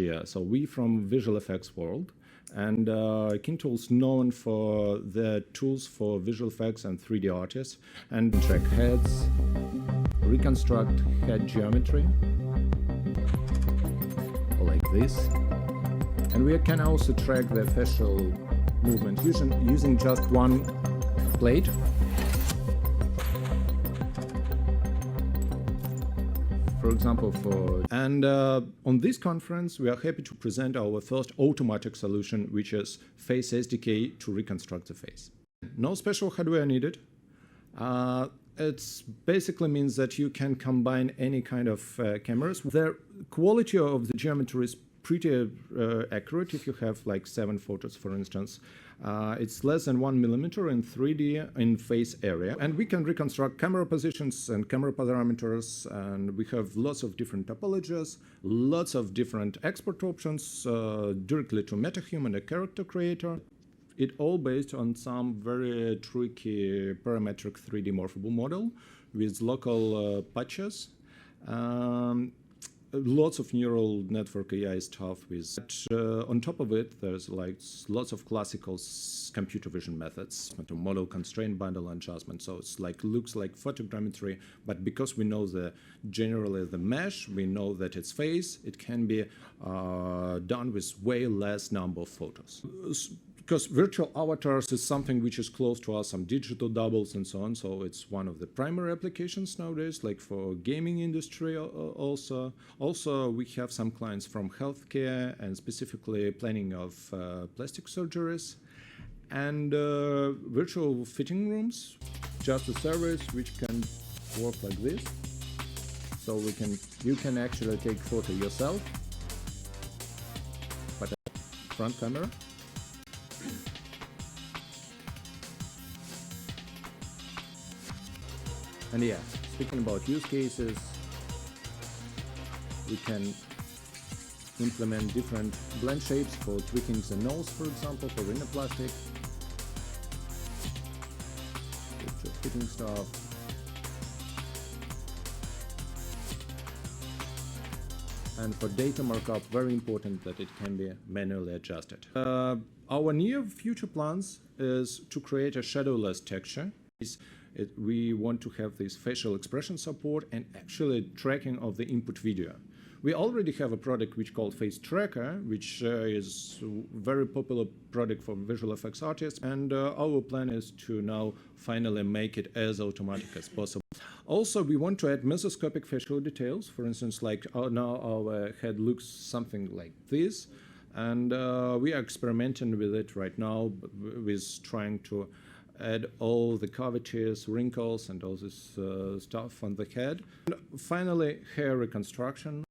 Yeah, so we from visual effects world, and KeenTools known for the tools for visual effects and 3D artists, and track heads, reconstruct head geometry, like this. And we can also track the facial movement using just one plate. For example, on this conference, we are happy to present our first automatic solution, which is Face SDK to reconstruct the face. No special hardware needed. It basically means that you can combine any kind of cameras. The quality of the geometry is pretty accurate if you have like 7 photos, for instance. It's less than 1 millimeter in 3D in face area. And we can reconstruct camera positions and camera parameters. And we have lots of different topologies, lots of different export options directly to MetaHuman and a character creator. It all based on some very tricky parametric 3D morphable model with local patches. Lots of neural network AI stuff with. On top of it, there's like lots of classical computer vision methods, model constraint bundle adjustment. So it's like looks like photogrammetry, but because we know generally the mesh, we know that it's face. It can be done with way less number of photos. Because virtual avatars is something which is close to us, some digital doubles and so on. So it's one of the primary applications nowadays, like for gaming industry also. Also, we have some clients from healthcare and specifically planning of plastic surgeries. And virtual fitting rooms, just a service which can work like this. So you can actually take photo yourself, but front camera. And yeah, speaking about use cases, we can implement different blend shapes for tweaking the nose, for example, for rhinoplastic, fitting stuff. And for data markup, very important that it can be manually adjusted. Our near future plans is to create a shadowless texture. We want to have this facial expression support and actually tracking of the input video. We already have a product which called FaceTracker, which is a very popular product for visual effects artists, and our plan is to now finally make it as automatic as possible. Also, we want to add mesoscopic facial details. For instance, like now our head looks something like this, and we are experimenting with it right now with trying to add all the cavities, wrinkles, and all this stuff on the head. And finally, hair reconstruction.